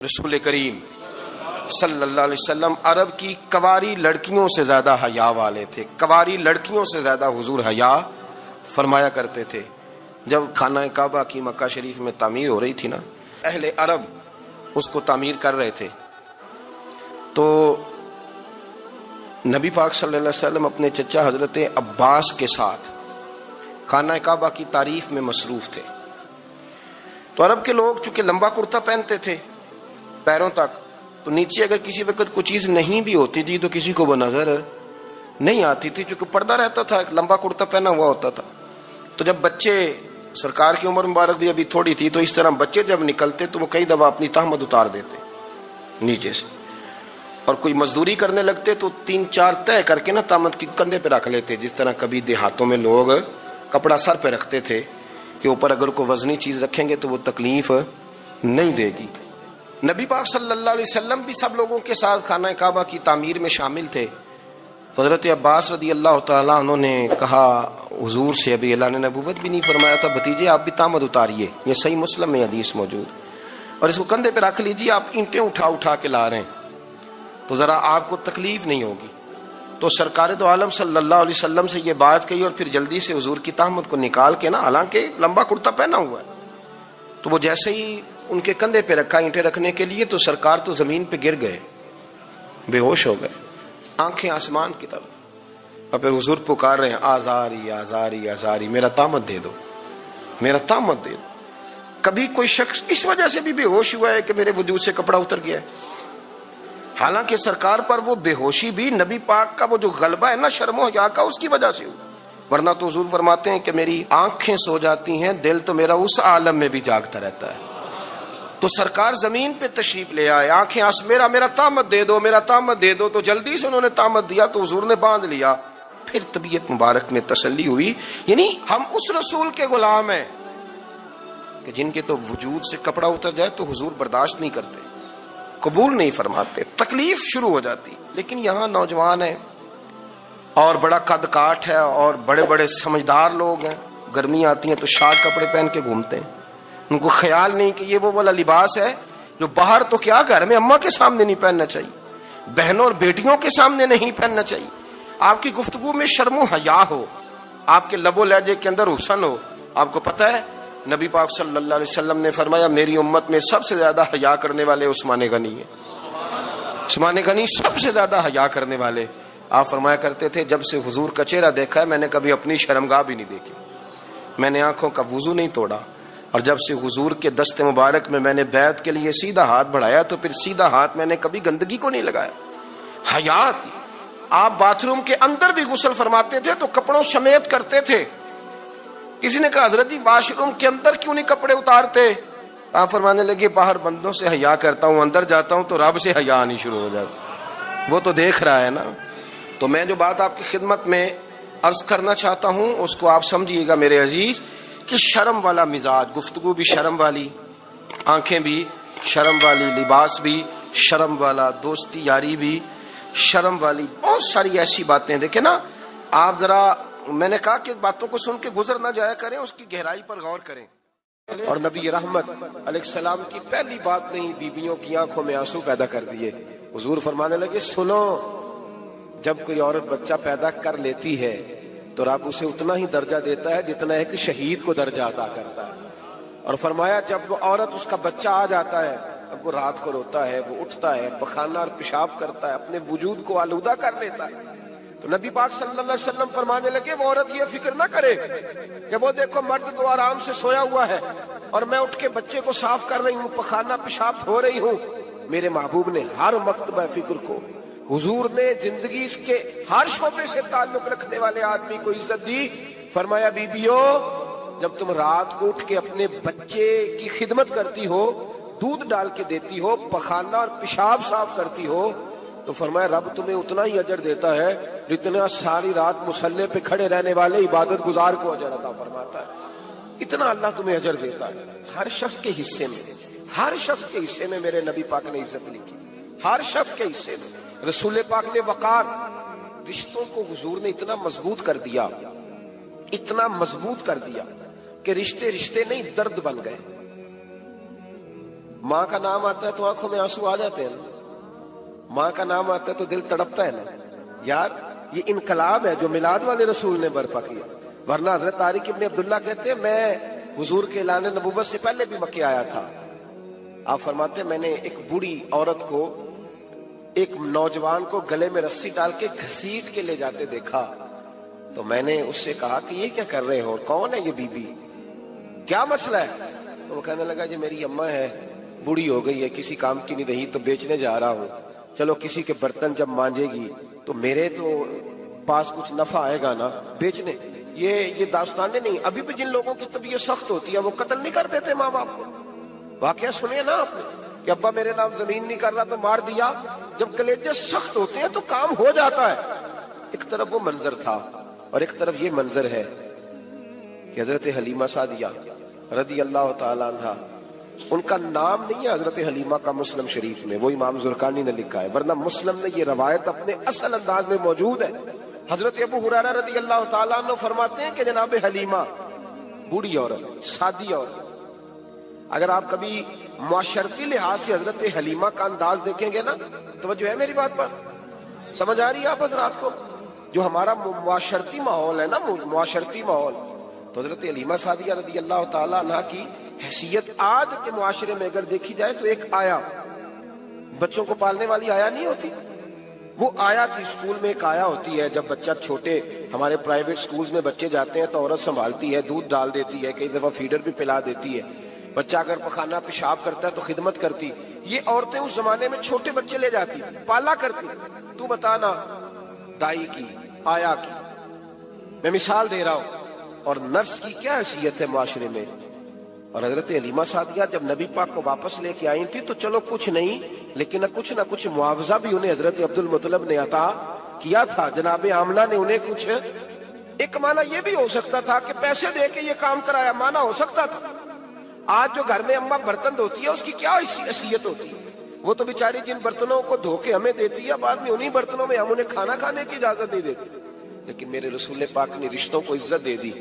رسول کریم صلی اللہ علیہ وسلم عرب کی کواری لڑکیوں سے زیادہ حیا والے تھے. کواری لڑکیوں سے زیادہ حضور حیا فرمایا کرتے تھے. جب خانہ کعبہ کی مکہ شریف میں تعمیر ہو رہی تھی نا، اہل عرب اس کو تعمیر کر رہے تھے، تو نبی پاک صلی اللہ علیہ وسلم اپنے چچا حضرت عباس کے ساتھ خانہ کعبہ کی تعریف میں مصروف تھے. تو عرب کے لوگ چونکہ لمبا کرتا پہنتے تھے پیروں تک، تو نیچے اگر کسی وقت کوئی چیز نہیں بھی ہوتی تھی تو کسی کو وہ نظر نہیں آتی تھی، چونکہ پردہ رہتا تھا، لمبا کرتا پہنا ہوا ہوتا تھا. تو جب بچے، سرکار کی عمر مبارک بھی ابھی تھوڑی تھی، تو اس طرح بچے جب نکلتے تو وہ کئی دفعہ اپنی تہمت اتار دیتے نیچے سے، اور کوئی مزدوری کرنے لگتے تو 3-4 طے کر کے نا تہمت کی کندھے پہ رکھ لیتے. جس طرح کبھی دیہاتوں میں لوگ کپڑا سر پہ رکھتے تھے کہ اوپر اگر کوئی وزنی چیز رکھیں گے تو وہ تکلیف نہیں دے گی. نبی پاک صلی اللہ علیہ وسلم بھی سب لوگوں کے ساتھ خانہ کعبہ کی تعمیر میں شامل تھے. تو حضرت عباس رضی اللہ تعالیٰ عنہ نے کہا حضور سے، ابھی اللہ نے نبوت بھی نہیں فرمایا تھا، بھتیجے آپ بھی تہمت اتاریے، یہ صحیح مسلم میں حدیث موجود، اور اس کو کندھے پہ رکھ لیجیے، آپ اینٹیں اٹھا اٹھا کے لا رہے ہیں تو ذرا آپ کو تکلیف نہیں ہوگی. تو سرکار دو عالم صلی اللہ علیہ وسلم سے یہ بات کہی، اور پھر جلدی سے حضور کی تہمت کو نکال کے نا، حالانکہ لمبا کرتا پہنا ہوا ہے، تو وہ جیسے ہی ان کے کندھے پہ رکھا اینٹیں رکھنے کے لیے، تو سرکار تو زمین پہ گر گئے، بے ہوش ہو گئے، آنکھیں آسمان کی طرف، اور پھر حضور پکار رہے ہیں آزاری آزاری آزاری، میرا تہمت دے دو، میرا تہمت دے دو. کبھی کوئی شخص اس وجہ سے بھی بے ہوش ہوا ہے کہ میرے وجود سے کپڑا اتر گیا ہے؟ حالانکہ سرکار پر وہ بے ہوشی بھی نبی پاک کا وہ جو غلبہ ہے نا شرم و حیا کا، اس کی وجہ سے ہوا. ورنہ تو حضور فرماتے ہیں کہ میری آنکھیں سو جاتی ہیں، دل تو میرا اس عالم میں بھی جاگتا رہتا ہے. تو سرکار زمین پہ تشریف لے آئے، آنکھیں میرا تہمت دے دو، میرا تہمت دے دو. تو جلدی سے انہوں نے تہمت دیا تو حضور نے باندھ لیا. پھر طبیعت مبارک میں تسلی ہوئی. یعنی ہم اس رسول کے غلام ہیں کہ جن کے تو وجود سے کپڑا اتر جائے تو حضور برداشت نہیں کرتے، قبول نہیں فرماتے، تکلیف شروع ہو جاتی. لیکن یہاں نوجوان ہیں اور بڑا قد کاٹ ہے اور بڑے بڑے سمجھدار لوگ ہیں، گرمی آتی ہیں تو شارٹ کپڑے پہن کے گھومتے ہیں. ان کو خیال نہیں کہ یہ وہ والا لباس ہے جو باہر تو کیا گھر میں اماں کے سامنے نہیں پہننا چاہیے، بہنوں اور بیٹیوں کے سامنے نہیں پہننا چاہیے. آپ کی گفتگو میں شرم و حیا ہو، آپ کے لب و لہجے کے اندر حسن ہو. آپ کو پتہ ہے نبی پاک صلی اللہ علیہ وسلم نے فرمایا میری امت میں سب سے زیادہ حیا کرنے والے عثمان غنی ہیں. عثمان غنی سب سے زیادہ حیا کرنے والے. آپ فرمایا کرتے تھے جب سے حضور کا چہرہ دیکھا ہے میں نے کبھی اپنی شرمگاہ بھی نہیں دیکھی، میں نے آنکھوں کا وضو نہیں توڑا، اور جب سے حضور کے دست مبارک میں میں نے بیعت کے لیے سیدھا ہاتھ بڑھایا تو پھر سیدھا ہاتھ میں نے کبھی گندگی کو نہیں لگایا. حیات. آپ باتھ روم کے اندر بھی غسل فرماتے تھے تو کپڑوں سمیت کرتے تھے. کسی نے کہا حضرت جی واش روم کے اندر کیوں نہیں کپڑے اتارتے؟ آپ فرمانے لگے باہر بندوں سے حیا کرتا ہوں، اندر جاتا ہوں تو رب سے حیا آنی شروع ہو جاتی، وہ تو دیکھ رہا ہے نا. تو میں جو بات آپ کی خدمت میں عرض کرنا چاہتا ہوں اس کو آپ سمجھیے گا میرے عزیز، کہ شرم والا مزاج، گفتگو بھی شرم والی، آنکھیں بھی شرم والی، لباس بھی شرم والا، دوستی یاری بھی شرم والی، بہت ساری ایسی باتیں. دیکھیں نا آپ ذرا، میں نے کہا کہ باتوں کو سن کے گزر نہ جایا کریں، اس کی گہرائی پر غور کریں. اور نبی رحمت علیہ السلام کی پہلی بات نہیں بیویوں کی آنکھوں میں آنسو پیدا کر دیے. حضور فرمانے لگے سنو، جب کوئی عورت بچہ پیدا کر لیتی ہے تو رب اسے اتنا ہی درجہ دیتا ہے جتنا ایک شہید کو درجہ عطا کرتا ہے. اور فرمایا جب وہ عورت اس کا بچہ آ جاتا ہے، اب وہ رات کو روتا ہے، وہ اٹھتا ہے، پخانہ اور پیشاب کرتا ہے، اپنے وجود کو آلودہ کر لیتا ہے، تو نبی پاک صلی اللہ علیہ وسلم فرمانے لگے وہ عورت یہ فکر نہ کرے کہ وہ دیکھو مرد تو آرام سے سویا ہوا ہے اور میں اٹھ کے بچے کو صاف کر رہی ہوں، پخانہ پیشاب دھو رہی ہوں. میرے محبوب نے ہر مکتبہ فکر کو، حضور نے زندگی کے ہر شعبے سے تعلق رکھنے والے آدمی کو عزت دی. فرمایا بیبیو جب تم رات کو اٹھ کے اپنے بچے کی خدمت کرتی ہو، دودھ ڈال کے دیتی ہو، پخانہ اور پیشاب صاف کرتی ہو، تو فرمایا رب تمہیں اتنا ہی اجر دیتا ہے جتنا ساری رات مصلے پہ کھڑے رہنے والے عبادت گزار کو اجر عطا فرماتا ہے. اتنا اللہ تمہیں اجر دیتا ہے. ہر شخص کے حصے میں، ہر شخص کے حصے میں میرے نبی پاک نے عزت لکھی، ہر شخص کے حصے میں. رسول پاک نے وقار، رشتوں کو حضور نے اتنا مضبوط کر دیا، اتنا مضبوط کر دیا کہ رشتے رشتے نہیں درد بن گئے. ماں کا نام آتا ہے تو آنکھوں میں آنسو آ جاتے ہیں نا، ماں کا نام آتا ہے تو دل تڑپتا ہے نا یار۔ یہ انقلاب ہے جو میلاد والے رسول نے برپا کیا، ورنہ حضرت طارق ابن عبداللہ کہتے ہیں میں حضور کے اعلان نبوت سے پہلے بھی مکے آیا تھا۔ آپ فرماتے ہیں میں نے ایک بوڑھی عورت کو، ایک نوجوان کو گلے میں رسی ڈال کے گھسیٹ کے لے جاتے دیکھا، تو میں نے اس سے کہا کہ یہ کیا کر رہے ہو، کون ہے یہ بی بی، کیا مسئلہ ہے؟ تو وہ کہنے لگا جی میری اماں ہے، بوڑھی ہو گئی ہے، کسی کام کی نہیں رہی تو بیچنے جا رہا ہوں، چلو کسی کے برتن جب مانجے گی تو میرے تو پاس کچھ نفع آئے گا نا بیچنے۔ یہ داستانیں نہیں، ابھی بھی جن لوگوں کی طبیعت سخت ہوتی ہے وہ قتل نہیں کر دیتے ماں باپ کو۔ واقعہ سنیں نا آپ نے کہ ابا میرے نام زمین نہیں کر رہا تو مار دیا۔ جب کلیجے سخت ہوتے ہیں تو کام ہو جاتا ہے۔ ایک طرف وہ منظر تھا اور ایک طرف یہ منظر ہے کہ حضرت حلیمہ سعدیہ رضی اللہ تعالی عنہ، ان کا نام نہیں ہے حضرت حلیمہ کا مسلم شریف میں، وہ امام زرقانی نے لکھا ہے، ورنہ مسلم میں یہ روایت اپنے اصل انداز میں موجود ہے۔ حضرت ابو ہریرہ رضی اللہ تعالیٰ عنہ فرماتے ہیں کہ جناب حلیمہ بوڑھی عورت، سادی عورت، اگر آپ کبھی معاشرتی لحاظ سے حضرت حلیمہ کا انداز دیکھیں گے نا، توجہ ہے میری بات پر، سمجھ آ رہی ہے آپ حضرات کو؟ جو ہمارا معاشرتی ماحول ہے نا، معاشرتی ماحول، تو حضرت حلیمہ سعدیہ رضی اللہ تعالیٰ عنہ کی حیثیت آج کے معاشرے میں اگر دیکھی جائے تو ایک آیا، بچوں کو پالنے والی آیا نہیں ہوتی، وہ آیا تھی۔ اسکول میں ایک آیا ہوتی ہے، جب بچہ چھوٹے ہمارے پرائیویٹ سکولز میں بچے جاتے ہیں تو عورت سنبھالتی ہے، دودھ ڈال دیتی ہے، کئی دفعہ فیڈر بھی پلا دیتی ہے، بچہ اگر پخانہ پیشاب کرتا ہے تو خدمت کرتی۔ یہ عورتیں اس زمانے میں چھوٹے بچے لے جاتی، پالا کرتی۔ تو بتانا دائی کی، آیا کی، میں مثال دے رہا ہوں، اور نرس کی کیا حیثیت ہے معاشرے میں۔ اور حضرت حلیمہ سعدیہ جب نبی پاک کو واپس لے کے آئی تھی تو چلو کچھ نہیں، لیکن نہ کچھ معاوضہ بھی انہیں حضرت عبد المطلب نے عطا کیا تھا، جناب آمنہ نے انہیں کچھ، ایک معنی یہ بھی ہو سکتا تھا کہ پیسے دے کے یہ کام کرایا، معنی ہو سکتا تھا۔ آج جو گھر میں اماں برتن دھوتی ہے اس کی کیا حیثیت ہوتی ہے؟ وہ تو بیچاری جن برتنوں کو دھو کے ہمیں دیتی ہے، بعد میں انہی برتنوں میں ہم انہیں کھانا کھانے کی اجازت نہیں دیتے، لیکن میرے رسول پاک نے رشتوں کو عزت دے دی،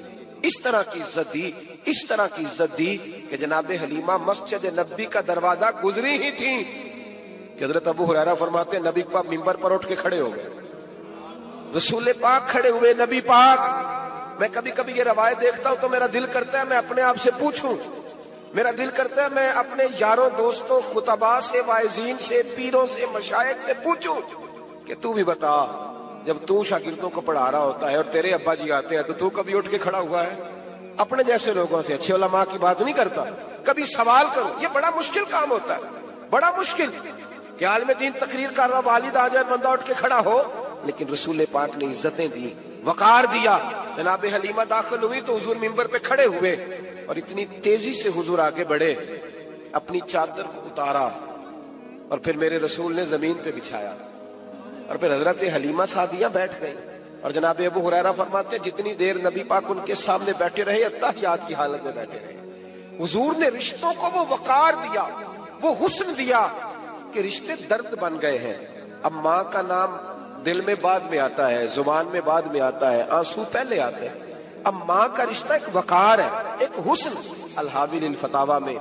اس طرح کی عزت دی، اس طرح کی عزت دی کہ جناب حلیمہ مسجد نبی کا دروازہ گزری ہی تھی کہ حضرت ابو ہریرہ فرماتے ہیں نبی پاک ممبر پر اٹھ کے کھڑے ہو گئے، رسول پاک کھڑے ہوئے، نبی پاک۔ میں کبھی کبھی یہ روایت دیکھتا ہوں تو میرا دل کرتا ہے میں اپنے آپ سے پوچھوں، میرا دل کرتا ہے میں اپنے یاروں دوستوں، خطباء سے، واعظین سے، پیروں سے، مشائخ سے پوچھوں کہ تو بھی بتا، جب تو شاگردوں کو پڑھا رہا ہوتا ہے اور تیرے ابا جی آتے ہیں تو کبھی اٹھ کے کھڑا ہوا ہے؟ اپنے جیسے لوگوں سے، اچھے علماء کی بات نہیں کرتا، کبھی سوال کرو۔ یہ بڑا مشکل کام ہوتا ہے، بڑا مشکل کہ عالم دین تقریر کر رہا، والد آ جائے، بندہ اٹھ کے کھڑا ہو، لیکن رسول پاک نے عزتیں دی، وقار دیا۔ جناب حلیمہ داخل ہوئی تو حضور ممبر پہ کھڑے ہوئے اور اتنی تیزی سے حضور آگے بڑھے، اپنی چادر کو اتارا اور پھر میرے رسول نے زمین پہ بچھایا، اور پھر حضرت حلیمہ سعدیہ بیٹھ گئی۔ اور جناب ابو ہریرہ فرماتے ہیں جتنی دیر نبی پاک ان کے سامنے بیٹھے رہے، اتحیات کی حالت میں بیٹھے رہے۔ حضور نے رشتوں کو وہ وقار دیا، وہ حسن دیا کہ رشتے درد بن گئے ہیں۔ اب ماں کا نام دل میں بعد میں آتا ہے، زبان میں بعد میں آتا ہے، آنسو پہلے آتے ہیں۔ اب ماں کا رشتہ ایک وقار ہے، ایک حسن۔ الحاوی للفتاوی میں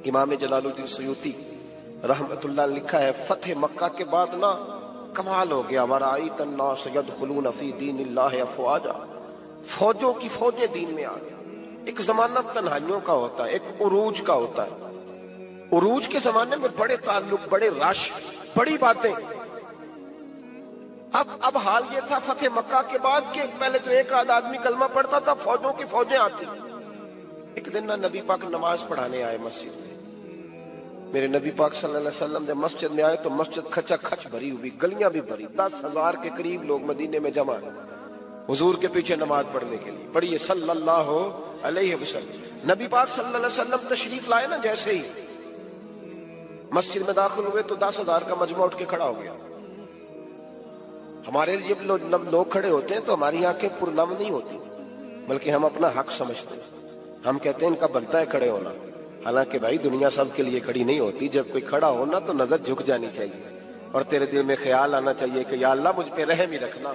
امام جلال الدین سیوطی رحمت اللہ نے لکھا ہے فتح مکہ کے بعد نا کمال ہو گیا، وَرَأَيْتَ النَّاسَ يَدْخُلُونَ فِي دِينِ اللَّهِ أَفْوَاجًا، فوجوں کی فوجیں دین میں آ گئی۔ ایک زمانہ تنہائیوں کا ہوتا ہے، ایک عروج کا ہوتا ہے، عروج کے زمانے میں بڑے تعلق، بڑے رش، بڑی باتیں۔ اب حال یہ تھا فتح مکہ کے بعد کہ پہلے تو ایک آدھ آدمی کلمہ پڑھتا تھا، فوجوں کی فوجیں آتی۔ ایک دن نبی پاک نماز پڑھانے آئے مسجد میں، میرے نبی پاک صلی اللہ علیہ وسلم جب مسجد میں آئے تو مسجد کھچا کھچ بھری ہوئی، گلیاں بھی بھری، 10,000 کے قریب لوگ مدینے میں جمع ہیں حضور کے پیچھے نماز پڑھنے کے لیے۔ پڑھیے صلی اللہ علیہ وسلم۔ نبی پاک صلی اللہ علیہ وسلم تشریف لائے نا، جیسے ہی مسجد میں داخل ہوئے تو 10,000 کا مجمع اٹھ کے کھڑا ہو گیا۔ ہمارے لیے لوگ کھڑے ہوتے ہیں تو ہماری آنکھیں پرنم نہیں ہوتی، بلکہ ہم اپنا حق سمجھتے ہیں، ہم کہتے ہیں ان کا بنتا ہے کھڑے ہونا، حالانکہ بھائی دنیا سب کے لیے کھڑی نہیں ہوتی۔ جب کوئی کھڑا ہونا تو نظر جھک جانی چاہیے اور تیرے دل میں خیال آنا چاہیے کہ یا اللہ مجھ پہ رحم ہی رکھنا،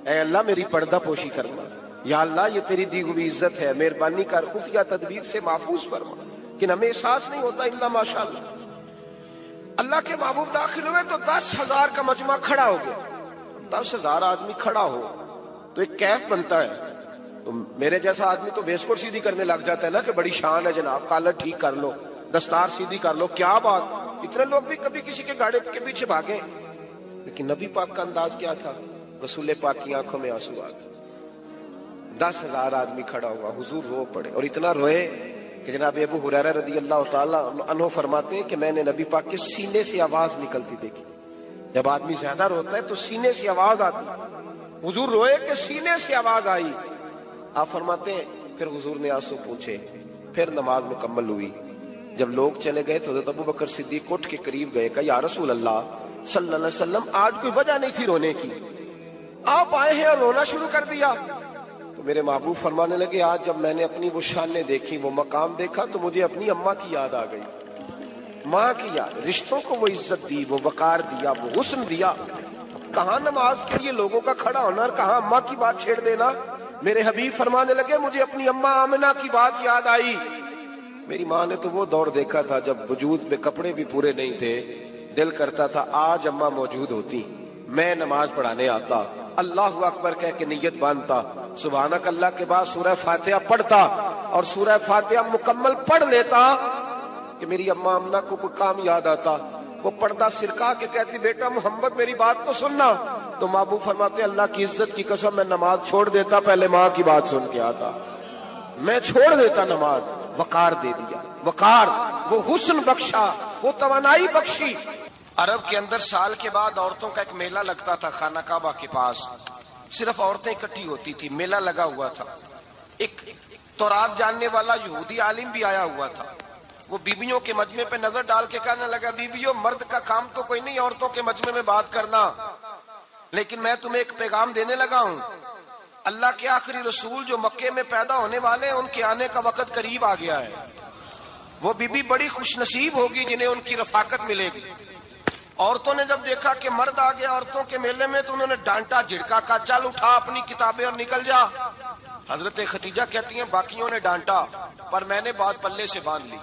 اے اللہ میری پردہ پوشی کرنا، یا اللہ یہ تیری دی ہوئی عزت ہے، مہربانی کر، خفیہ تدبیر سے محفوظ فرما۔ لیکن ہمیں احساس نہیں ہوتا الا ماشاءاللہ۔ اللہ کے محبوب داخل ہوئے تو 10,000 کا مجمع کھڑا ہو گیا۔ 10,000 آدمی کھڑا ہو تو ایک کیف بنتا ہے، تو میرے جیسا آدمی تو ویسکوٹ سیدھی کرنے لگ جاتا ہے نا کہ بڑی شان ہے جناب، کالر ٹھیک کر لو، دستار سیدھی کر لو، کیا بات۔ اتنے لوگ بھی کبھی کسی کے گاڑی کے پیچھے بھاگے، لیکن نبی پاک کا انداز کیا تھا؟ رسول پاک کی آنکھوں میں آنسو آ گئے۔ 10,000 آدمی کھڑا ہوا، حضور رو پڑے، اور اتنا روئے کہ جناب ابو ہریرہ رضی اللہ تعالیٰ عنہ فرماتے ہیں کہ میں نے نبی پاک کے سینے سے آواز نکلتی دیکھی۔ جب آدمی زیادہ روتا ہے تو سینے سے آواز آتی، حضور روئے کہ سینے سے آواز آئی۔ آپ فرماتے ہیں پھر حضور نے آنسو پوچھے، پھر نماز مکمل ہوئی۔ جب لوگ چلے گئے تو حضرت ابو بکر صدیق اٹھ کے قریب گئے، کہا یا رسول اللہ صلی اللہ علیہ وسلم، آج کوئی وجہ نہیں تھی رونے کی، آپ آئے ہیں اور رونا شروع کر دیا۔ تو میرے محبوب فرمانے لگے آج جب میں نے اپنی وہ شانیں دیکھی، وہ مقام دیکھا، تو مجھے اپنی اماں کی یاد آ گئی، ماں کی یاد، رشتوں کو وہ عزت دی، وہ وقار دیا، وہ حسن دیا۔ کہاں نماز کے لیے لوگوں کا کھڑا ہونا اور کہاں اماں کی بات چھیڑ دینا۔ میرے حبیب فرمانے لگے مجھے اپنی اماں آمنہ کی بات یاد آئی۔ میری ماں نے تو وہ دور دیکھا تھا جب وجود پہ کپڑے بھی پورے نہیں تھے، دل کرتا تھا آج اماں موجود ہوتی، میں نماز پڑھانے آتا، اللہ اکبر کہہ کے نیت باندھتا، سبحانک اللہ کے بعد سورہ فاتحہ پڑھتا، اور سورہ فاتحہ مکمل پڑھ لیتا کہ میری اماں آمنہ کو کوئی کام یاد آتا، وہ پردہ سرکا کے کہتی بیٹا محمد میری بات تو سننا، تو محبوب فرماتے اللہ کی عزت کی قسم میں نماز چھوڑ دیتا، پہلے ماں کی بات سن کے آتا، میں چھوڑ دیتا نماز۔ وقار دے دیا، وقار، وہ حسن بخشا، وہ توانائی بخشی۔ عرب کے اندر سال کے بعد عورتوں کا ایک میلہ لگتا تھا خانہ کعبہ کے پاس، صرف عورتیں اکٹھی ہوتی تھی، میلہ لگا ہوا تھا۔ ایک تورات جاننے والا یہودی عالم بھی آیا ہوا تھا، وہ بیویوں کے مجمع پہ نظر ڈال کے کہنے لگا بیویوں مرد کا کام تو کوئی نہیں عورتوں کے مجمع میں بات کرنا، لیکن میں تمہیں ایک پیغام دینے لگا ہوں، اللہ کے آخری رسول جو مکے میں پیدا ہونے والے ہیں ان کے آنے کا وقت قریب آ گیا ہے، وہ بیوی بڑی خوش نصیب ہوگی جنہیں ان کی رفاقت ملے گی۔ عورتوں نے جب دیکھا کہ مرد آ گیا عورتوں کے میلے میں تو انہوں نے ڈانٹا جھڑکا، کہا چل اٹھا اپنی کتابیں اور نکل جا۔ حضرت خدیجہ کہتی ہیں باقیوں نے ڈانٹا پر میں نے بات پلے سے باندھ لی،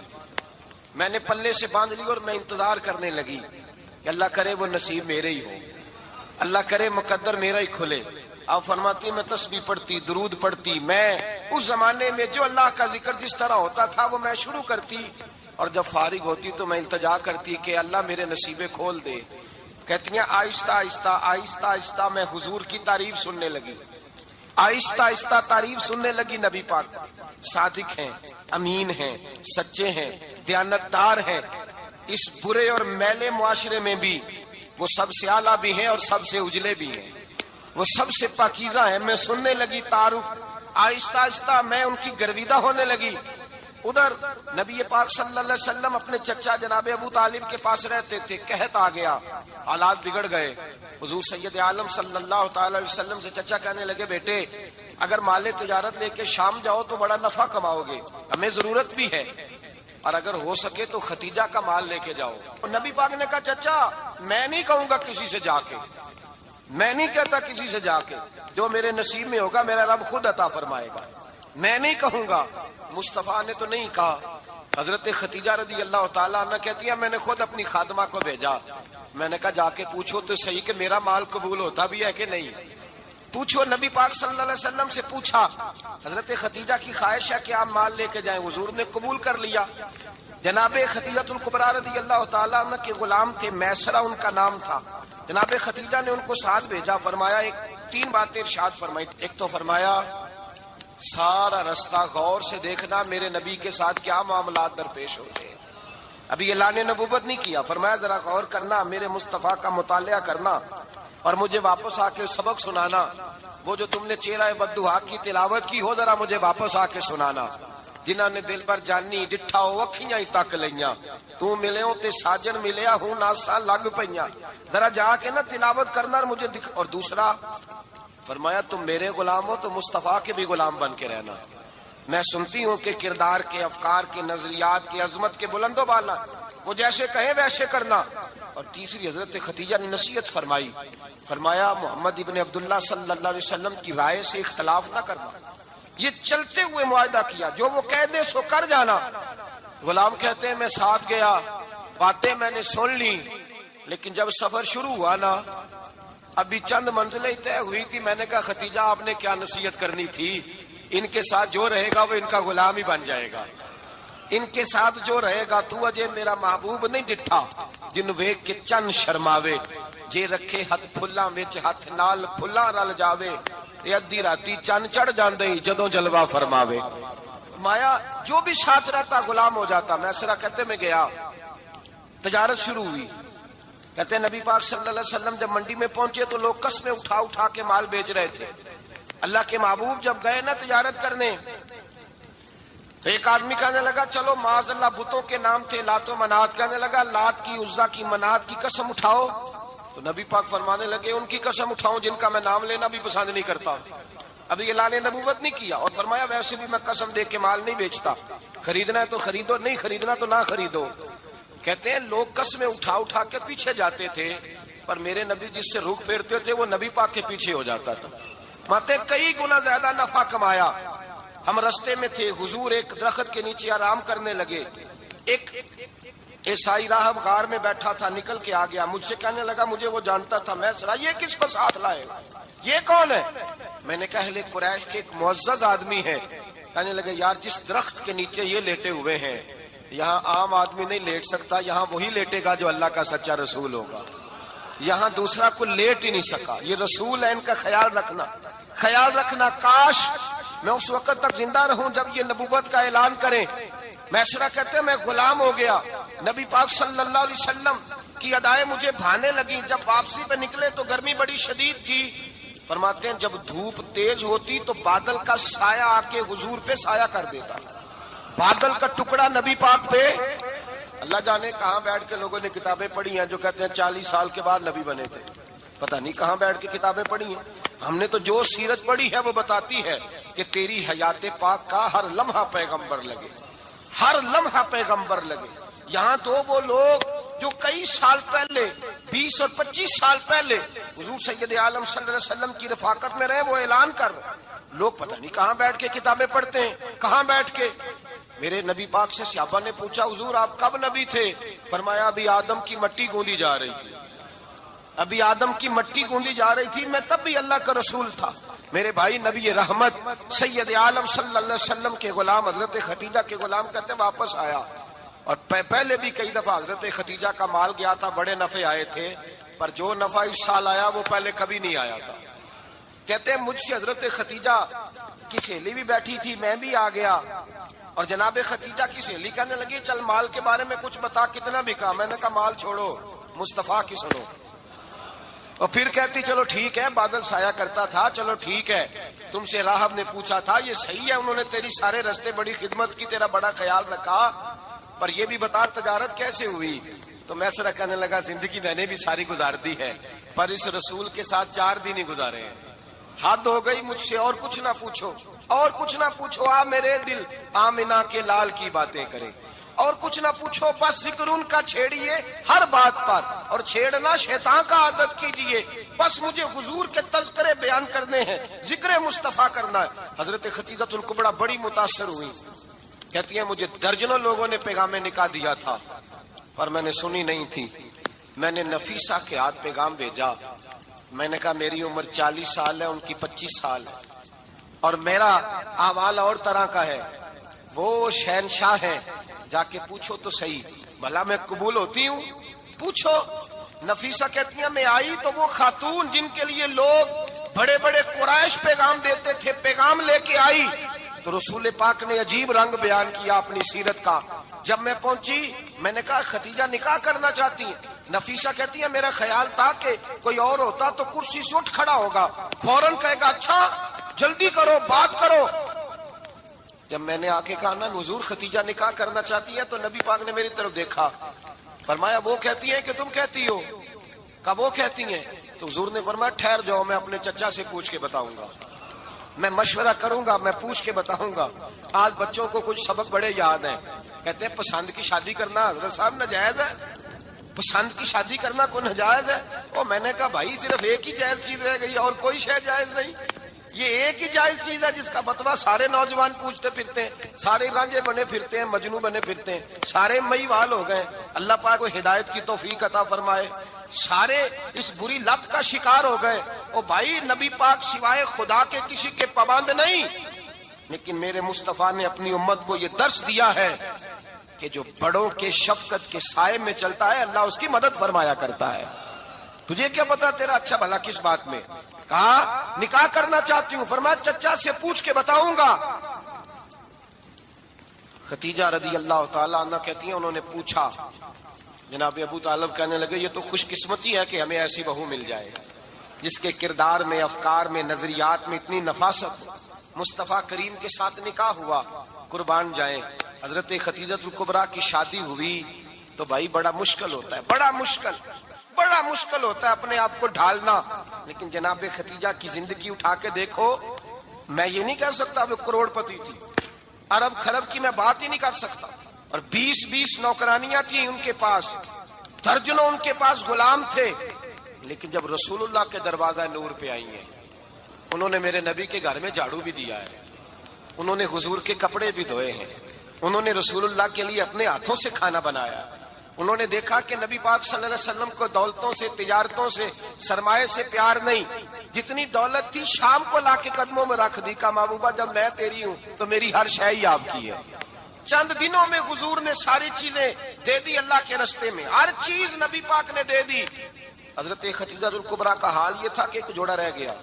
میں نے پلے سے باندھ لی اور میں انتظار کرنے لگی کہ اللہ کرے وہ نصیب میرے ہی ہو، اللہ کرے مقدر میرا ہی کھلے۔ آپ فرماتی میں تسبیح پڑھتی، درود پڑھتی، میں اس زمانے میں جو اللہ کا ذکر جس طرح ہوتا تھا وہ میں شروع کرتی، اور جب فارغ ہوتی تو میں التجا کرتی کہ اللہ میرے نصیبے کھول دے۔ کہتی ہیں آہستہ آہستہ آہستہ آہستہ میں حضور کی تعریف سننے لگی، آہستہ آہستہ تعریف سننے لگی۔ نبی پاک صادق ہیں، امین ہیں، سچے ہیں، دیانتدار ہیں، اس برے اور میلے معاشرے میں بھی وہ سب سے اعلیٰ بھی ہیں اور سب سے اجلے بھی ہیں، وہ سب سے پاکیزہ ہیں۔ میں سننے لگی تعارف، آہستہ آہستہ میں ان کی گرویدہ ہونے لگی۔ ادھر نبی پاک صلی اللہ علیہ وسلم اپنے چچا جناب ابو طالب کے پاس رہتے تھے، قحط آ گیا، حالات بگڑ گئے۔ حضور سید عالم صلی اللہ تعالی علیہ وسلم سے چچا کہنے لگے بیٹے اگر مال تجارت لے کے شام جاؤ تو بڑا نفع کماؤ گے، ہمیں ضرورت بھی ہے، اور اگر ہو سکے تو ختیجہ کا مال لے کے جاؤ۔ اور نبی پاک نے کہا چچا میں نہیں کہوں گا کسی سے جا کے، میں نہیں کہتا کسی سے جا کے، جو میرے نصیب میں ہوگا میرا رب خود عطا فرمائے گا، میں نہیں کہوں گا۔ مصطفیٰ نے تو نہیں کہا۔ حضرت خدیجہ رضی اللہ تعالیٰ عنہ کہتی ہے میں نے خود اپنی خادمہ کو بھیجا، میں نے کہا جا کے پوچھو تو صحیح کہ میرا مال قبول ہوتا بھی ہے کہ نہیں، پوچھو۔ نبی پاک صلی اللہ علیہ وسلم سے پوچھا، حضرت خدیجہ کی خواہش ہے کہ آپ مال لے کے جائیں، حضور نے قبول کر لیا۔ جناب خدیجہ الکبریٰ رضی اللہ تعالیٰ عنہ کے غلام تھے، میسرہ ان کا نام تھا، جناب خدیجہ نے ان کو ساتھ بھیجا، فرمایا ایک 3 باتیں ارشاد فرمائی۔ ایک تو فرمایا سارا رستہ غور سے دیکھنا میرے نبی کے ساتھ کیا معاملات درپیش ہوتے ہیں، ابھی اعلان نبوت نہیں کیا، فرمایا ذرا غور کرنا، میرے مصطفیٰ کا مطالعہ کرنا اور مجھے واپس آ کے سبق سنانا، وہ جو تم نے چہرہ بددعا کی تلاوت کی ہو ذرا مجھے واپس آ کے سنانا، جنہاں نے دل پر جانی ڈٹھا ہو اکھیاں ہی تک لیاں، تو ملے ہو تے ساجن ملیا ہوں ناساں لگ پئیاں، ذرا جا کے نا تلاوت کرنا اور مجھے دکھ۔ اور دوسرا فرمایا تم میرے غلام ہو تو مصطفیٰ کے بھی غلام بن کے رہنا، میں سنتی ہوں کہ کردار کے، افکار کے، نظریات کے، عظمت کے بلند و بالا، وہ جیسے کہیں ویسے کرنا۔ اور تیسری حضرت خدیجہ نے نصیحت فرمائی، فرمایا محمد ابن عبداللہ صلی اللہ علیہ وسلم کی رائے سے اختلاف نہ کرنا، یہ چلتے ہوئے معاہدہ کیا، جو وہ کہہ دے سو کر جانا۔ غلام کہتے ہیں میں ساتھ گیا، باتیں میں نے سن لی، لیکن جب سفر شروع ہوا نا، ابھی چند منزلیں طے ہوئی تھی، میں نے کہا ختیجہ آپ نے کیا نصیحت کرنی تھی، ان کے ساتھ جو رہے گا وہ ان کا غلام ہی بن جائے گا، ان کے ساتھ جو رہے گا تو اجے میرا محبوب نہیں ڈٹھا جن ویکھ کے چن شرماوے، جے رکھے ہاتھ پھلاں وچ ہاتھ نال پھلاں رل جاوے، تے ادھی راتی چن چڑھ جاندے جدوں جلوہ فرماوے۔ مایا جو بھی ساتھ رہتا غلام ہو جاتا۔ میسرہ کہتے میں گیا، تجارت شروع ہوئی، کہتے ہیں نبی پاک صلی اللہ علیہ وسلم جب منڈی میں پہنچے تو لوگ قسمیں اٹھا اٹھا کے مال بیچ رہے تھے۔ اللہ کے محبوب جب گئے نا تجارت کرنے، تو ایک آدمی کہنے لگا چلو معاذ اللہ بتوں کے نام تھے لات و منات، کہنے لگا لات کی عزا کی منات کی قسم اٹھاؤ، تو نبی پاک فرمانے لگے ان کی قسم اٹھاؤں جن کا میں نام لینا بھی پسند نہیں کرتا۔ ابھی اعلان نبوت نہیں کیا، اور فرمایا ویسے بھی میں قسم دے کے مال نہیں بیچتا، خریدنا ہے تو خریدو، نہیں خریدنا تو نہ خریدو۔ کہتے ہیں لوگ قسمیں اٹھا اٹھا کے پیچھے جاتے تھے، پر میرے نبی جس سے رخ پھیرتے تھے وہ نبی پاک کے پیچھے ہو جاتا تھا۔ ماتے کئی گنا زیادہ نفع کمایا۔ ہم رستے میں تھے، حضور ایک درخت کے نیچے آرام کرنے لگے، ایک عیسائی راہب غار میں بیٹھا تھا، نکل کے آ گیا، مجھ سے کہنے لگا مجھے وہ جانتا تھا، میں سرا یہ کس کو ساتھ لائے، یہ کون ہے؟ میں نے کہا اہل قریش کے ایک معزز آدمی ہے۔ کہنے لگے یار جس درخت کے نیچے یہ لیٹے ہوئے ہیں یہاں عام آدمی نہیں لیٹ سکتا، یہاں وہی لیٹے گا جو اللہ کا سچا رسول ہوگا، یہاں دوسرا کوئی لیٹ ہی نہیں سکا، یہ رسول ہے، ان کا خیال رکھنا، خیال رکھنا۔ کاش میں اس وقت تک زندہ رہوں جب یہ نبوت کا اعلان کریں۔ میسرہ کہتے ہیں میں غلام ہو گیا، نبی پاک صلی اللہ علیہ وسلم کی ادائیں مجھے بھانے لگی۔ جب واپسی پہ نکلے تو گرمی بڑی شدید تھی، فرماتے ہیں جب دھوپ تیز ہوتی تو بادل کا سایہ آ کے حضور پہ سایہ کر دیتا، بادل کا ٹکڑا نبی پاک پہ۔ اللہ جانے کہاں بیٹھ کے لوگوں نے کتابیں پڑھی ہیں جو کہتے ہیں 40 سال کے بعد نبی بنے تھے، پتہ نہیں کہاں بیٹھ کے کتابیں پڑھی ہیں۔ ہم نے تو جو سیرت پڑھی ہے وہ بتاتی ہے کہ تیری حیات پاک کا ہر لمحہ پیغمبر لگے، ہر لمحہ پیغمبر لگے۔ یہاں تو وہ لوگ جو کئی سال پہلے 20 اور 25 سال پہلے حضور سید عالم صلی اللہ علیہ وسلم کی رفاقت میں رہے، وہ اعلان کر رہے، لوگ پتہ نہیں کہاں بیٹھ کے کتابیں پڑھتے ہیں، کہاں بیٹھ کے۔ میرے نبی پاک سے صحابہ نے پوچھا حضور آپ کب نبی تھے؟ فرمایا ابھی آدم کی مٹی گوندی جا رہی تھی، ابھی آدم کی مٹی گوندی جا رہی تھی، میں تب بھی اللہ کا رسول تھا۔ میرے بھائی نبی رحمت سید عالم صلی اللہ علیہ وسلم کے غلام حضرت ختیجہ کے غلام کہتے ہیں واپس آیا، اور پہلے بھی کئی دفعہ حضرت ختیجہ کا مال گیا تھا، بڑے نفع آئے تھے، پر جو نفع اس سال آیا وہ پہلے کبھی نہیں آیا تھا۔ کہتے ہیں مجھ سے حضرت ختیجہ کی سہیلی بھی بیٹھی تھی، میں بھی آ گیا، اور جناب ختیجہ کی سہیلی کہنے لگی چل مال کے بارے میں کچھ بتا، کتنا بکا؟ میں نے کہا مال چھوڑو، مصطفیٰ کی سنو۔ اور پھر کہتی چلو ٹھیک ہے، بادل سایہ کرتا تھا، چلو ٹھیک ہے، تم سے راہب نے پوچھا تھا، یہ صحیح ہے، انہوں نے تیری سارے رستے بڑی خدمت کی، تیرا بڑا خیال رکھا، پر یہ بھی بتا تجارت کیسے ہوئی؟ تو میسرہ کہنے لگا زندگی میں نے بھی ساری گزار دی ہے، پر اس رسول کے ساتھ 4 دن ہی گزارے ہیں، حد ہو گئی مجھ سے، اور کچھ نہ پوچھو، اور کچھ نہ پوچھو، آ میرے دل آمنہ کے لال کی باتیں کرے، اور کچھ نہ پوچھو، بس ذکر ان کا چھیڑیے ہر بات پر، اور چھیڑنا شیطان کا عادت کیجئے، بس مجھے حضور کے تذکرے بیان کرنے ہیں، ذکر مصطفیٰ کرنا ہے۔ حضرت ختیجہ الکبریٰ بڑی متاثر ہوئی، کہتی ہیں مجھے درجنوں لوگوں نے پیغام نکاح دیا تھا، پر میں نے سنی نہیں تھی، میں نے نفیسہ کے ہاتھ پیغام بھیجا، میں نے کہا میری عمر 40 سال ہے، ان کی 25 سال ہے، اور میرا احوال اور طرح کا ہے، وہ شہنشاہ ہیں، جا کے پوچھو تو صحیح، بھلا میں قبول ہوتی ہوں؟ پوچھو۔ نفیسہ کہتی ہیں میں آئی تو وہ خاتون جن کے لیے لوگ بڑے بڑے قریش پیغام دیتے تھے، پیغام لے کے آئی، تو رسول پاک نے عجیب رنگ بیان کیا اپنی سیرت کا۔ جب میں پہنچی میں نے کہا ختیجہ نکاح کرنا چاہتی ہیں؟ نفیسہ کہتی ہے میرا خیال تھا کہ کوئی اور ہوتا تو کرسی سے اٹھ کھڑا ہوگا، فوراً کہے گا اچھا جلدی کرو بات کرو۔ جب میں نے آ کے کہا نا حضور ختیجہ نکاح کرنا چاہتی ہے، تو نبی پاک نے میری طرف دیکھا، فرمایا وہ کہتی ہیں کہ تم کہتی ہو؟ کہا وہ کہتی ہیں، تو حضور نے فرمایا ٹھہر جاؤ، میں اپنے چچا سے پوچھ کے بتاؤں گا، میں مشورہ کروں گا، میں پوچھ کے بتاؤں گا۔ آج بچوں کو کچھ سبق بڑے یاد ہیں، کہتے ہیں پسند کی شادی کرنا حضرت صاحب ناجائز ہے، پسند کی شادی کرنا کوئی ناجائز ہے؟ اور میں نے کہا بھائی صرف ایک ہی جائز چیز رہ گئی اور کوئی شے جائز نہیں، یہ ایک ہی جائز چیز ہے جس کا فتویٰ سارے نوجوان پوچھتے پھرتے ہیں، سارے رانجے بنے پھرتے ہیں، مجنوں بنے پھرتے ہیں، سارے مئی وال ہو گئے۔ اللہ پاک کو ہدایت کی توفیق عطا فرمائے۔ سارے اس بری لت کا شکار ہو گئے۔ او بھائی، نبی پاک سوائے خدا کے کسی کے پابند نہیں، لیکن میرے مصطفیٰ نے اپنی امت کو یہ درس دیا ہے کہ جو بڑوں کے شفقت کے سائے میں چلتا ہے اللہ اس کی مدد فرمایا کرتا ہے۔ تجھے کیا پتا تیرا اچھا بھلا کس بات میں؟ کہا نکاح کرنا چاہتی ہوں، فرمایا چچا سے پوچھ کے بتاؤں گا۔ خدیجہ رضی اللہ تعالیٰ عنہ کہتی ہیں انہوں نے پوچھا، جناب ابو طالب کہنے لگے یہ تو خوش قسمتی ہے کہ ہمیں ایسی بہو مل جائے جس کے کردار میں، افکار میں، نظریات میں اتنی نفاست ہو۔ مصطفیٰ کریم کے ساتھ نکاح ہوا، قربان جائیں۔ حضرت خدیجہ کبریٰ کی شادی ہوئی تو بھائی بڑا مشکل ہوتا ہے، بڑا مشکل ہوتا ہے اپنے آپ کو ڈھالنا، لیکن جناب خدیجہ کی زندگی اٹھا کے دیکھو۔ میں یہ نہیں کہہ سکتا وہ کروڑ پتی تھی، ارب خرب کی میں بات ہی نہیں کر سکتا، اور 20 نوکرانیاں تھیں ان کے پاس، درجنوں ان کے پاس غلام تھے، لیکن جب رسول اللہ کے دروازہ نور پہ آئی ہیں، انہوں نے میرے نبی کے گھر میں جھاڑو بھی دیا ہے، انہوں نے حضور کے کپڑے بھی دھوئے ہیں، انہوں نے رسول اللہ کے لیے اپنے ہاتھوں سے کھانا بنایا، انہوں نے دیکھا کہ نبی پاک صلی اللہ علیہ وسلم کو دولتوں سے، تجارتوں سے، سرمایہ سے پیار نہیں، جتنی دولت تھی شام کو لا کے قدموں میں رکھ دی، کہا محبوبہ جب میں تیری ہوں تو میری ہر شے ہی آپ کی ہے۔ چند دنوں میں حضور نے ساری چیزیں دے دی اللہ کے رستے میں، ہر چیز نبی پاک نے دے دی۔ حضرت خدیجہ کبریٰ کا حال یہ تھا کہ ایک جوڑا رہ گیا،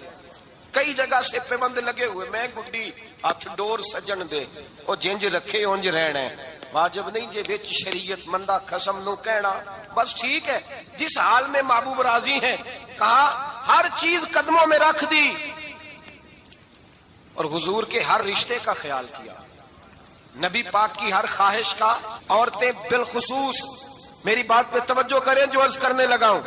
کئی جگہ سے پیبند لگے ہوئے، میں گڈی ہاتھ ڈور سجن دے او جنج رکھے اونج رہنا ہے، واجب نہیں جے وچ شریعت مندہ قسم نو کہنا، بس ٹھیک ہے جس حال میں محبوب راضی ہیں۔ کہا ہر چیز قدموں میں رکھ دی اور حضور کے ہر رشتے کا خیال کیا، نبی پاک کی ہر خواہش کا۔ عورتیں بالخصوص میری بات پہ توجہ کریں جو عرض کرنے لگا ہوں،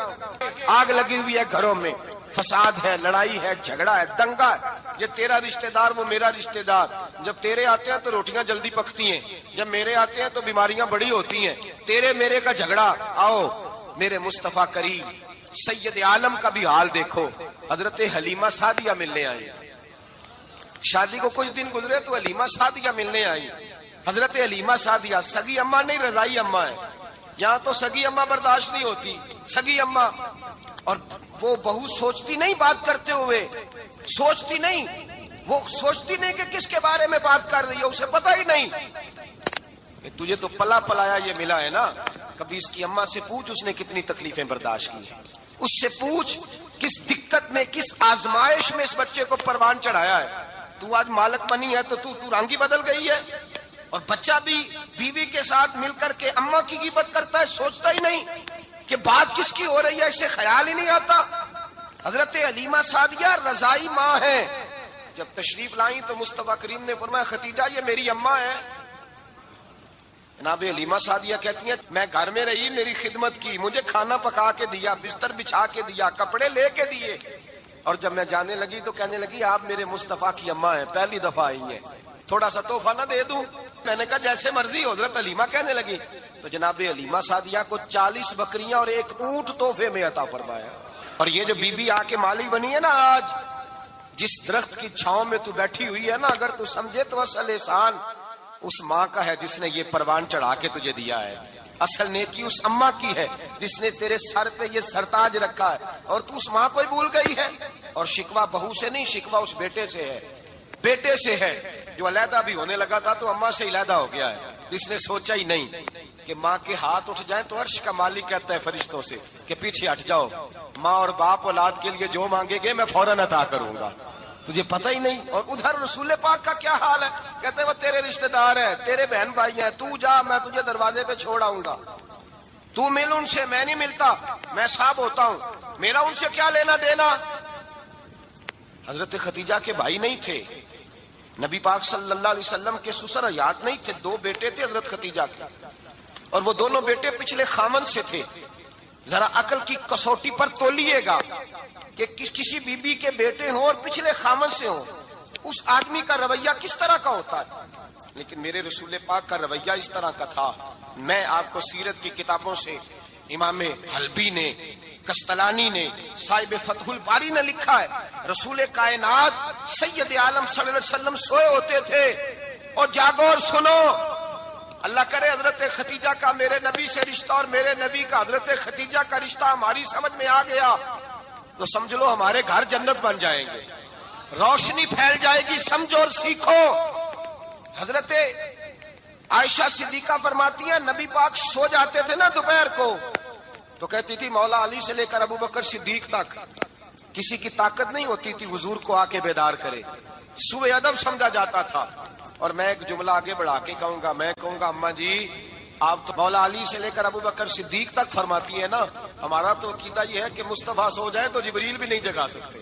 آگ لگی ہوئی ہے گھروں میں، فساد ہے، لڑائی ہے، جھگڑا ہے، دنگا ہے، یہ تیرا رشتہ دار وہ میرا رشتہ دار، جب تیرے آتے ہیں تو روٹیاں جلدی پکتی ہیں، جب میرے آتے ہیں تو بیماریاں بڑی ہوتی ہیں، تیرے میرے کا جھگڑا۔ آؤ میرے مصطفیٰ کریم سید عالم کا بھی حال دیکھو، حضرت حلیمہ سعدیہ ملنے آئی، شادی کو کچھ دن گزرے تو حلیمہ سعدیہ ملنے آئی۔ حضرت حلیمہ سعدیہ سگی اماں نہیں، رضائی اماں ہے، یہاں تو سگی اماں برداشت نہیں ہوتی، سگی اماں، اور وہ بہو سوچتی نہیں بات کرتے ہوئے، سوچتی نہیں، وہ سوچتی نہیں کہ کس کے بارے میں بات کر رہی ہے، اسے پتہ ہی نہیں کہ تجھے تو پلا پلایا یہ ملا ہے نا۔ کبھی اس کی اماں سے پوچھ اس نے کتنی تکلیفیں برداشت کی، اس سے پوچھ کس دقت میں، کس آزمائش میں اس بچے کو پروان چڑھایا ہے۔ تو آج مالک بنی ہے تو تو رنگ ہی بدل گئی ہے، اور بچہ بھی بیوی کے ساتھ مل کر کے اماں کی غیبت کرتا ہے، سوچتا ہی نہیں کہ بات کس کی ہو رہی ہے، اسے خیال ہی نہیں آتا۔ حضرت حلیمہ سعدیہ رضائی ماں ہے، جب تشریف لائیں تو مصطفیٰ کریم نے فرمایا خدیجہ یہ میری اماں ہے۔ جناب حلیمہ سعدیہ کہتی ہیں میں گھر میں رہی، میری خدمت کی، مجھے کھانا پکا کے دیا، بستر بچھا کے دیا، کپڑے لے کے دیے، اور جب میں جانے لگی تو کہنے لگی آپ میرے مصطفیٰ کی اماں ہیں، پہلی دفعہ آئی ہیں، تھوڑا سا تحفہ نہ دے دوں؟ میں نے کہا جیسے مرضی، حضرت حلیمہ کہنے لگی۔ تو جناب حلیمہ سعدیہ کو 40 بکریاں اور 1 اونٹ تحفے میں عطا فرمایا۔ اور یہ جو بی بی آ کے مالی بنی ہے نا آج، جس درخت کی چھاؤں میں تو بیٹھی ہوئی ہے نا، اگر تو سمجھے تو اصل احسان اس ماں کا ہے جس نے یہ پروان چڑھا کے تجھے دیا ہے، اصل نیکی اس اماں کی ہے جس نے تیرے سر پہ یہ سرتاج رکھا ہے، اور تو اس ماں کو ہی بھول گئی ہے۔ اور شکوہ بہو سے نہیں، شکوہ اس بیٹے سے ہے، بیٹے سے ہے جو علیحدہ بھی ہونے لگا تھا تو اماں سے علیحدہ ہو گیا ہے، اس نے سوچا ہی نہیں کہ ماں کے ہاتھ اٹھ جائیں تو عرش کا مالک کہتا ہے فرشتوں سے کہ پیچھے ہٹ جاؤ، ماں اور باپ اولاد کے لیے جو مانگے گے میں فوراً عطا کروں گا، تجھے پتہ ہی نہیں۔ اور ادھر رسول پاک کا کیا حال ہے، کہتے ہیں وہ تیرے رشتہ دار ہیں، تیرے بہن بھائی ہیں، تو جا میں تجھے دروازے پہ چھوڑ آؤں گا، تو مل ان سے، میں نہیں ملتا، میں صاحب ہوتا ہوں، میرا ان سے کیا لینا دینا۔ حضرت خدیجہ کے بھائی نہیں تھے، نبی پاک صلی اللہ علیہ وسلم کے سسر حیات نہیں تھے، 2 بیٹے تھے حضرت خدیجہ کے، اور وہ دونوں بیٹے پچھلے خامن سے تھے۔ ذرا عقل کی کسوٹی پر تولیے گا کہ کسی بی بی کے بیٹے ہوں اور پچھلے خامن سے ہوں، اس آدمی کا رویہ کس طرح کا ہوتا ہے، لیکن میرے رسول پاک کا رویہ اس طرح کا تھا۔ میں آپ کو سیرت کی کتابوں سے امام حلبی نے، قسطلانی نے، صاحب فتح الباری نے لکھا ہے، رسول کائنات سید عالم صلی اللہ علیہ وسلم سوئے ہوتے تھے. اور جاگو اور سنو، اللہ کرے حضرت ختیجہ کا میرے نبی سے رشتہ اور میرے نبی کا حضرت ختیجہ کا رشتہ ہماری سمجھ میں آ گیا تو سمجھ لو ہمارے گھر جنت بن جائیں گے، روشنی پھیل جائے گی. سمجھو اور سیکھو. حضرت عائشہ صدیقہ فرماتی ہیں نبی پاک سو جاتے تھے نا دوپہر کو تو کہتی تھی مولا علی سے لے کر ابو بکر صدیق تک کسی کی طاقت نہیں ہوتی تھی حضور کو آ کے بیدار کرے. سوء ادب سمجھا جاتا تھا. اور میں ایک جملہ آگے بڑھا کے کہوں گا، میں کہوں گا اماں جی آپ تو مولا علی سے لے کر ابو بکر صدیق تک فرماتی ہیں نا، ہمارا تو عقیدہ یہ ہے کہ مصطفیٰ سو جائے تو جبریل بھی نہیں جگا سکتے،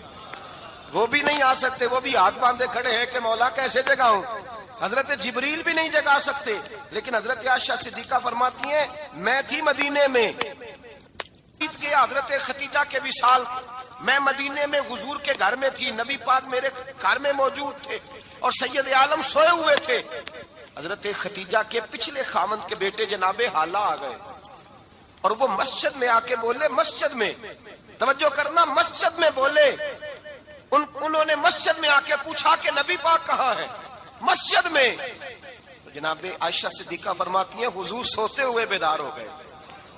وہ بھی نہیں آ سکتے، وہ بھی ہاتھ باندھے کھڑے ہیں کہ مولا کیسے جگاؤں. حضرت جبریل بھی نہیں جگا سکتے. لیکن حضرت عائشہ صدیقہ فرماتی ہیں میں تھی مدینے میں کے حضرت ختیجہ کے وصال، میں مدینے میں حضور کے گھر میں تھی، نبی پاک میرے گھر میں موجود تھے اور سید عالم سوئے ہوئے تھے. حضرت ختیجہ کے پچھلے خاوند کے بیٹے جناب حالہ آ گئے اور وہ مسجد میں آ کے بولے، مسجد میں توجہ کرنا، مسجد میں بولے. انہوں نے مسجد میں آ کے پوچھا کہ نبی پاک کہاں ہے؟ مسجد میں. جناب عائشہ صدیقہ فرماتی ہیں حضور سوتے ہوئے بیدار ہو گئے.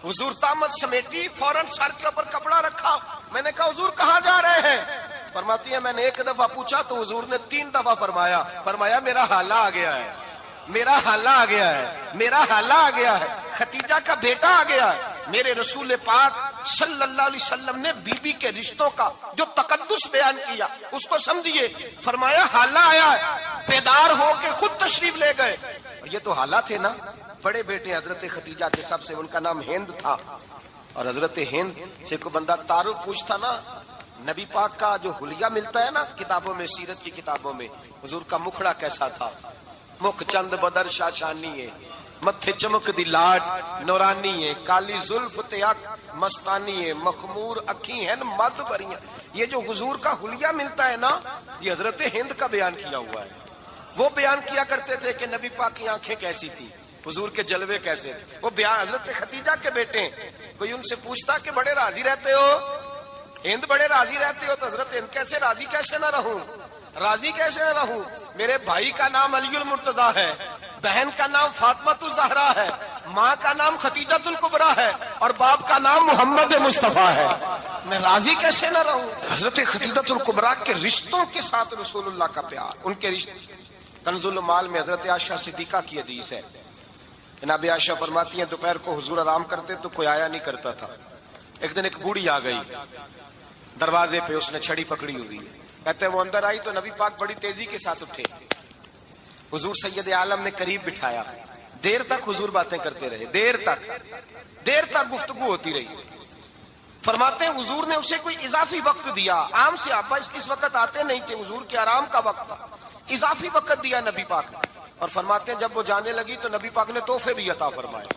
حضور طامت سمیٹی، فوراً سر کے اوپر کپڑا رکھا. میں نے کہا حضور کہاں جا رہے ہیں؟ فرماتی ہے میں نے ایک دفعہ پوچھا تو حضور نے 3 دفعہ فرمایا میرا حالہ آ گیا ہے، میرا حالہ آ گیا ہے، میرا حالہ آ گیا ہے، ختیجہ کا بیٹا آ گیا ہے. میرے رسول پاک صلی اللہ علیہ وسلم نے بی بی کے رشتوں کا جو تقدس بیان کیا اس کو سمجھیے. فرمایا حالہ آیا ہے، بیدار ہو کے خود تشریف لے گئے. یہ تو حالہ تھے نا، بڑے بیٹے حضرت ختیجہ کے سب سے، ان کا نام ہند تھا. اور حضرت ہند سے کوئی بندہ تعارف پوچھتا نا، نبی پاک کا جو حلیہ ملتا ہے نا کتابوں میں، سیرت کی کتابوں میں، حضور کا مکھڑا کیسا تھا. مکھ چند بدر شاشانی ہے، متھے چمک دی لاڈ نورانی ہے، کالی زلف تے اک مستانی ہے، مخمور اکھی ہیں مد بریاں. یہ جو حضور کا حلیہ ملتا ہے نا، یہ حضرت ہند کا بیان کیا ہوا ہے. وہ بیان کیا کرتے تھے کہ نبی پاک کی آنکھیں کیسی تھی، حضور کے جلوے کیسے تھے. وہ بیان حضرت ختیجہ کے بیٹے ہیں. کوئی ان سے پوچھتا کہ بڑے راضی رہتے ہو ہند، بڑے راضی رہتے ہو، تو حضرت ہند کیسے راضی کیسے نہ رہوں، راضی کیسے نہ رہوں. میرے بھائی کا نام علی المرتضیٰ ہے، بہن کا نام فاطمۃ الزہرا ہے، ماں کا نام ختیجۃ الکبریٰ ہے اور باپ کا نام محمد مصطفیٰ ہے، میں راضی کیسے نہ رہوں. حضرت ختیجۃ الکبریٰ کے رشتوں کے ساتھ رسول اللہ کا پیار، ان کے رشتے. کنز المال میں حضرت عائشہ صدیقہ کی حدیث ہے. جناب عائشہ فرماتی ہیں دوپہر کو حضور آرام کرتے تو کوئی آیا نہیں کرتا تھا. ایک دن ایک بوڑھی آ گئی دروازے پہ، اس نے چھڑی پکڑی ہوئی ہے. کہتے وہ اندر آئی تو نبی پاک بڑی تیزی کے ساتھ اٹھے. حضور سید عالم نے قریب بٹھایا. دیر تک حضور باتیں کرتے رہے، دیر تک گفتگو ہوتی رہی. فرماتے ہیں حضور نے اسے کوئی اضافی وقت دیا. عام صحابہ اس وقت آتے نہیں تھے، حضور کے آرام کا وقت تھا، اضافی وقت دیا نبی پاک. اور فرماتے ہیں جب وہ جانے لگی تو نبی پاک نے تحفے بھی عطا فرمائے.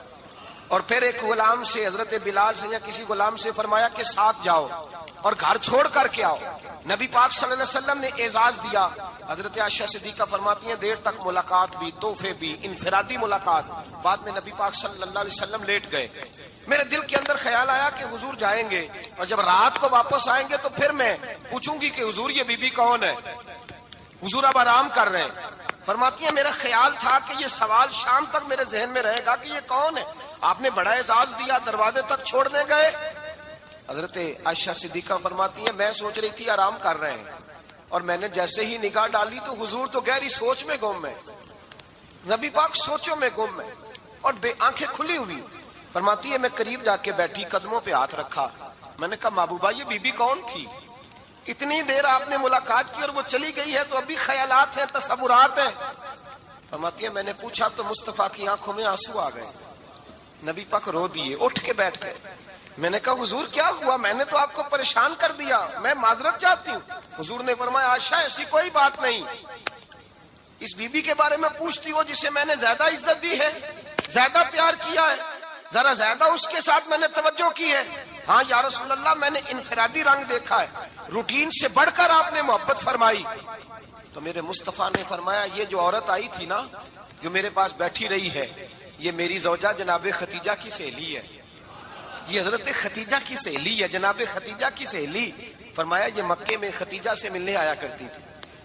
اور پھر ایک غلام سے، حضرت بلال سے یا کسی غلام سے فرمایا کہ ساتھ جاؤ اور گھر چھوڑ کر کے آؤ. نبی پاک صلی اللہ علیہ وسلم نے اعزاز دیا. حضرت عائشہ صدیقہ فرماتی ہیں دیر تک ملاقات بھی، تحفے بھی، انفرادی ملاقات. بعد میں نبی پاک صلی اللہ علیہ وسلم لیٹ گئے. میرے دل کے اندر خیال آیا کہ حضور جائیں گے اور جب رات کو واپس آئیں گے تو پھر میں پوچھوں گی کہ حضور یہ بی بی کون ہے، حضور اب آرام کر رہے ہیں. فرماتی ہیں میرا خیال تھا کہ یہ سوال شام تک میرے ذہن میں رہے گا کہ یہ کون ہے. آپ نے بڑا اعزاز دیا، دروازے تک چھوڑنے گئے. حضرت عائشہ صدیقہ فرماتی ہیں میں سوچ رہی تھی آرام کر رہے ہیں اور میں نے جیسے ہی نگاہ ڈالی تو حضور تو گہری سوچ میں گم ہے، نبی پاک سوچوں میں گم ہے اور آنکھیں کھلی ہوئی. فرماتی ہے میں قریب جا کے بیٹھی، قدموں پہ ہاتھ رکھا. میں نے کہا محبوبہ یہ بی بی کون تھی؟ اتنی دیر آپ نے ملاقات کی اور وہ چلی گئی ہے تو ابھی خیالات ہیں، تصورات ہیں. فرماتی ہے میں نے پوچھا تو مصطفیٰ کی آنکھوں میں آنسو آ گئے. نبی پاک رو دیے، اٹھ کے بیٹھ گئے. میں نے کہا حضور کیا ہوا؟ میں نے تو آپ کو پریشان کر دیا، میں معذرت چاہتی ہوں. حضور نے فرمایا عائشہ ایسی کوئی بات نہیں، اس بی بی کے بارے میں پوچھتی ہو جسے میں نے زیادہ عزت دی ہے، زیادہ پیار کیا ہے، ذرا زیادہ اس کے ساتھ میں نے توجہ کی ہے. ہاں یا رسول اللہ میں نے انفرادی رنگ دیکھا ہے، روٹین سے بڑھ کر آپ نے محبت فرمائی. تو میرے مصطفیٰ نے فرمایا یہ جو عورت آئی تھی نا، جو میرے پاس بیٹھی رہی ہے، یہ میری زوجہ جناب ختیجہ کی سہیلی ہے، یہ حضرت ختیجہ کی سہیلی ہے، جناب ختیجہ کی سہیلی. فرمایا یہ مکے میں ختیجہ سے ملنے آیا کرتی تھی.